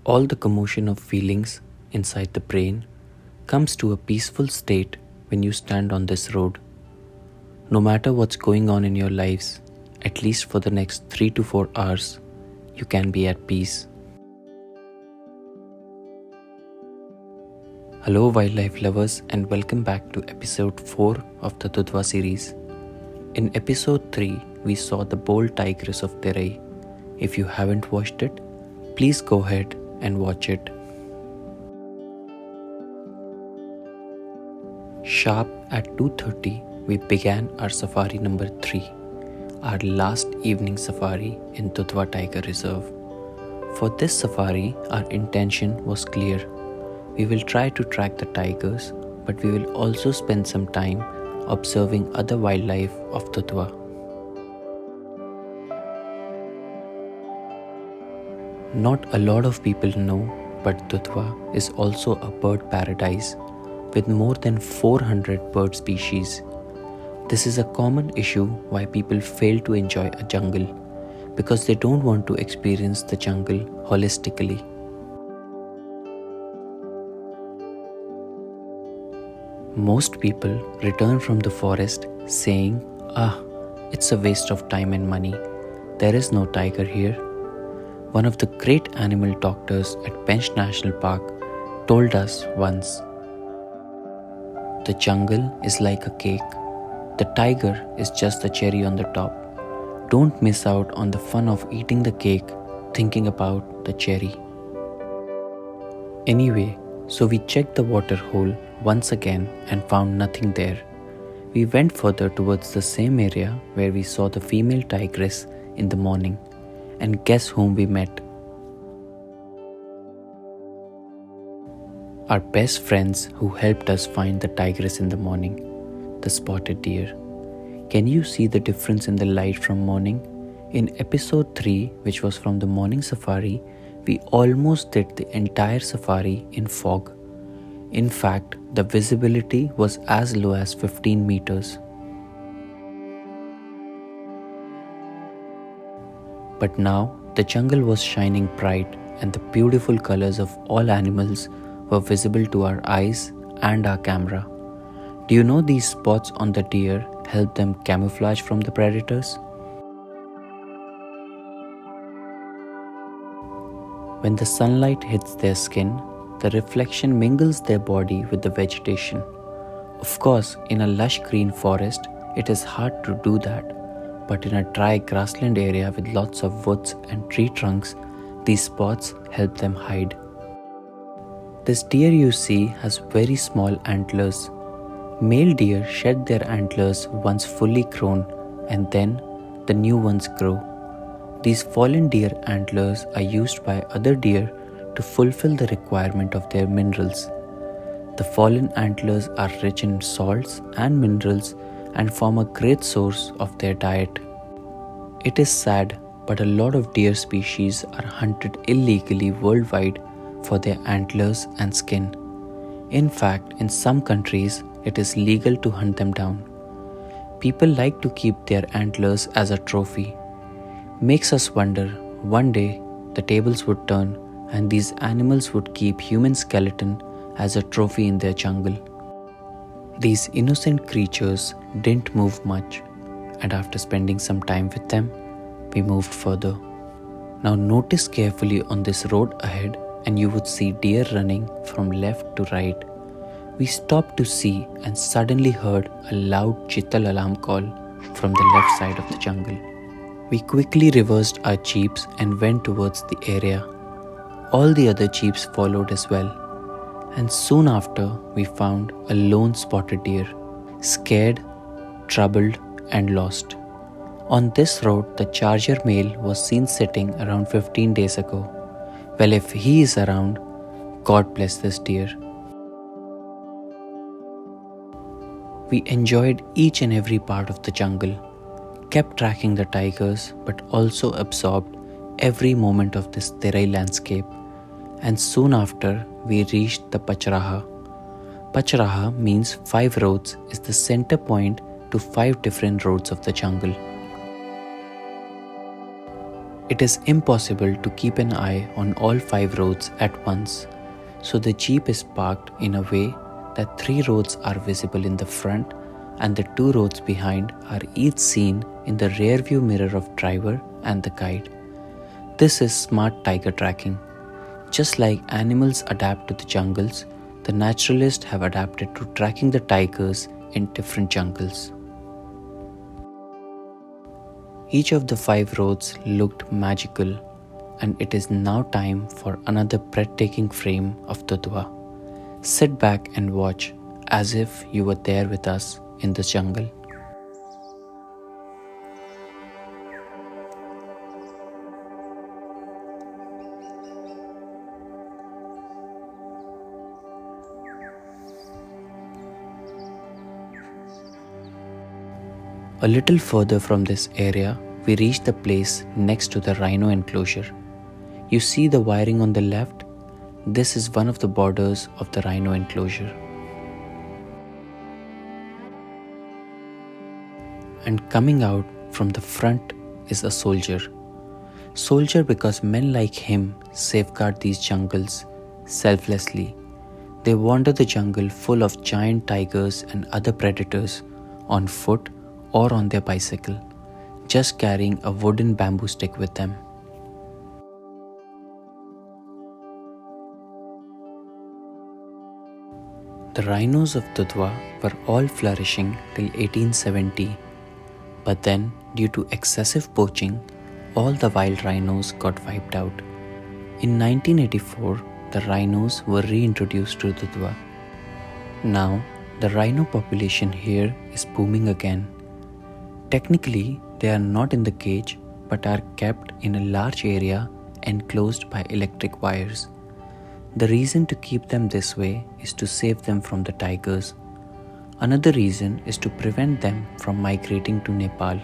All the commotion of feelings inside the brain comes to a peaceful state when you stand on this road. No matter what's going on in your lives, at least for the next 3 to 4 hours, you can be at peace. Hello wildlife lovers, and welcome back to episode 4 of the Dudhwa series. In episode 3, we saw the bold tigress of Terai. If you haven't watched it, please go ahead and watch it. Sharp at 2:30, we began our safari number 3, our last evening safari in Dudhwa Tiger Reserve. For this safari, our intention was clear. We will try to track the tigers, but we will also spend some time observing other wildlife of Dudhwa. Not a lot of people know, but Dudhwa is also a bird paradise with more than 400 bird species. This is a common issue why people fail to enjoy a jungle, because they don't want to experience the jungle holistically. Most people return from the forest saying, it's a waste of time and money. There is no tiger here. One of the great animal doctors at Pench National Park told us once, "The jungle is like a cake. The tiger is just the cherry on the top. Don't miss out on the fun of eating the cake thinking about the cherry." Anyway, so we checked the water hole once again and found nothing there. We went further towards the same area where we saw the female tigress in the morning, and guess whom we met? Our best friends who helped us find the tigress in the morning, the spotted deer. Can you see the difference in the light from morning? In episode 3, which was from the morning safari, we almost did the entire safari in fog. In fact, the visibility was as low as 15 meters. But now, the jungle was shining bright and the beautiful colors of all animals were visible to our eyes and our camera. Do you know these spots on the deer help them camouflage from the predators? When the sunlight hits their skin, the reflection mingles their body with the vegetation. Of course, in a lush green forest, it is hard to do that. But in a dry grassland area with lots of woods and tree trunks, these spots help them hide. This deer you see has very small antlers. Male deer shed their antlers once fully grown, and then the new ones grow. These fallen deer antlers are used by other deer to fulfill the requirement of their minerals. The fallen antlers are rich in salts and minerals and form a great source of their diet. It is sad, but a lot of deer species are hunted illegally worldwide for their antlers and skin. In fact, in some countries, it is legal to hunt them down. People like to keep their antlers as a trophy. Makes us wonder, one day the tables would turn and these animals would keep human skeleton as a trophy in their jungle. These innocent creatures didn't move much, and after spending some time with them, we moved further. Now notice carefully on this road ahead and you would see deer running from left to right. We stopped to see and suddenly heard a loud chital alarm call from the left side of the jungle. We quickly reversed our jeeps and went towards the area. All the other jeeps followed as well. And soon after, we found a lone spotted deer, scared, troubled, and lost. On this road, the charger male was seen sitting around 15 days ago. Well, if he is around, God bless this deer. We enjoyed each and every part of the jungle, kept tracking the tigers, but also absorbed every moment of this Terai landscape. And soon after, we reached the Pachraha. Pachraha means 5 roads is the center point to 5 different roads of the jungle. It is impossible to keep an eye on all 5 roads at once, so the jeep is parked in a way that 3 roads are visible in the front and the 2 roads behind are each seen in the rear view mirror of driver and the guide. This is smart tiger tracking. Just like animals adapt to the jungles, the naturalists have adapted to tracking the tigers in different jungles. Each of the 5 roads looked magical, and it is now time for another breathtaking frame of Dudhwa. Sit back and watch as if you were there with us in the jungle. A little further from this area, we reach the place next to the rhino enclosure. You see the wiring on the left? This is one of the borders of the rhino enclosure. And coming out from the front is a soldier. Soldier because men like him safeguard these jungles selflessly. They wander the jungle full of giant tigers and other predators on foot or on their bicycle, just carrying a wooden bamboo stick with them. The rhinos of Dudhwa were all flourishing till 1870, but then, due to excessive poaching, all the wild rhinos got wiped out. In 1984, the rhinos were reintroduced to Dudhwa. Now, the rhino population here is booming again. Technically, they are not in the cage but are kept in a large area enclosed by electric wires. The reason to keep them this way is to save them from the tigers. Another reason is to prevent them from migrating to Nepal.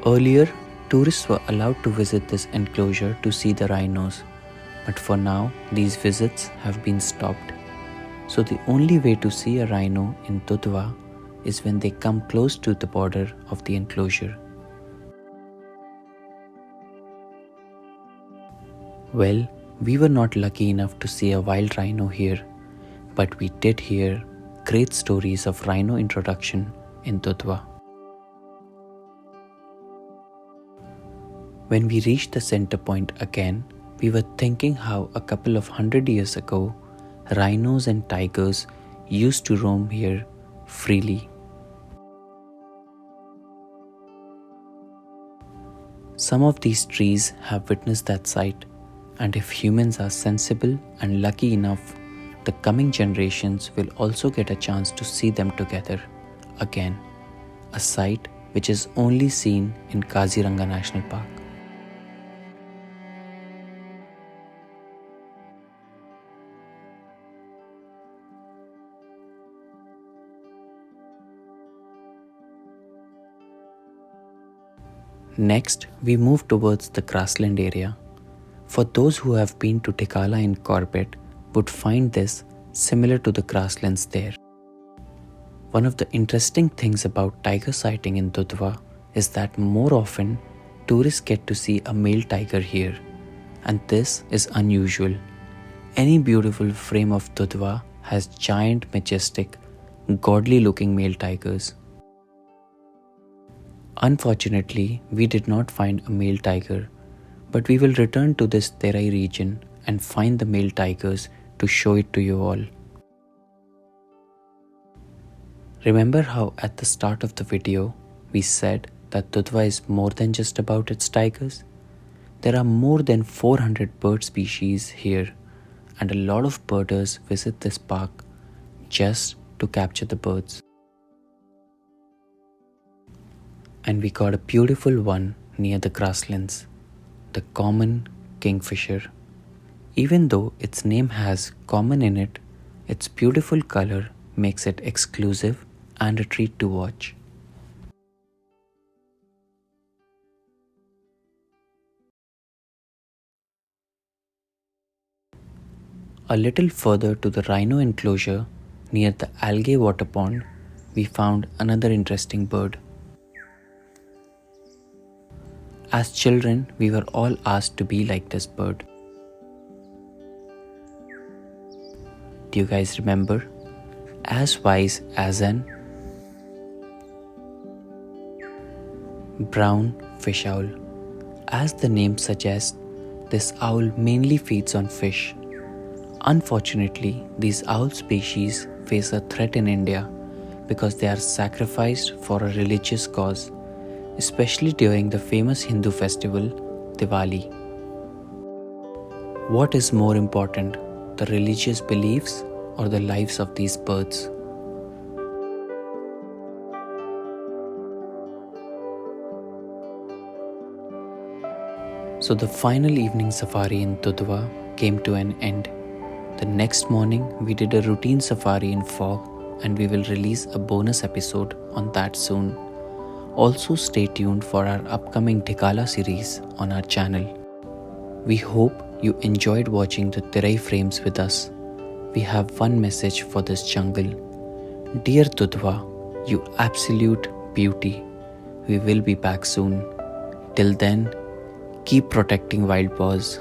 Earlier, tourists were allowed to visit this enclosure to see the rhinos, but for now, these visits have been stopped. So the only way to see a rhino in Dudhwa is when they come close to the border of the enclosure. Well, we were not lucky enough to see a wild rhino here, but we did hear great stories of rhino introduction in Dudhwa. When we reached the center point again, we were thinking how a couple of 100 years ago, rhinos and tigers used to roam here freely. Some of these trees have witnessed that sight, and if humans are sensible and lucky enough, the coming generations will also get a chance to see them together again, a sight which is only seen in Kaziranga National Park. Next, we move towards the grassland area. For those who have been to Tikala in Corbett would find this similar to the grasslands there. One of the interesting things about tiger sighting in Dudhwa is that more often tourists get to see a male tiger here, and this is unusual. Any beautiful frame of Dudhwa has giant, majestic, godly looking male tigers. Unfortunately, we did not find a male tiger, but we will return to this Terai region and find the male tigers to show it to you all. Remember how at the start of the video, we said that Dudhwa is more than just about its tigers? There are more than 400 bird species here, and a lot of birders visit this park just to capture the birds. And we got a beautiful one near the grasslands, the common kingfisher. Even though its name has common in it, its beautiful color makes it exclusive and a treat to watch. A little further to the rhino enclosure, near the algae water pond, we found another interesting bird. As children, we were all asked to be like this bird. Do you guys remember? As wise as an brown fish owl. As the name suggests, this owl mainly feeds on fish. Unfortunately, these owl species face a threat in India because they are sacrificed for a religious cause, especially during the famous Hindu festival, Diwali. What is more important, the religious beliefs or the lives of these birds? So the final evening safari in Dudhwa came to an end. The next morning, we did a routine safari in fog, and we will release a bonus episode on that soon. Also stay tuned for our upcoming Dhikala series on our channel. We hope you enjoyed watching the Terai frames with us. We have one message for this jungle. Dear Dudhwa, you absolute beauty. We will be back soon. Till then, keep protecting wild boars.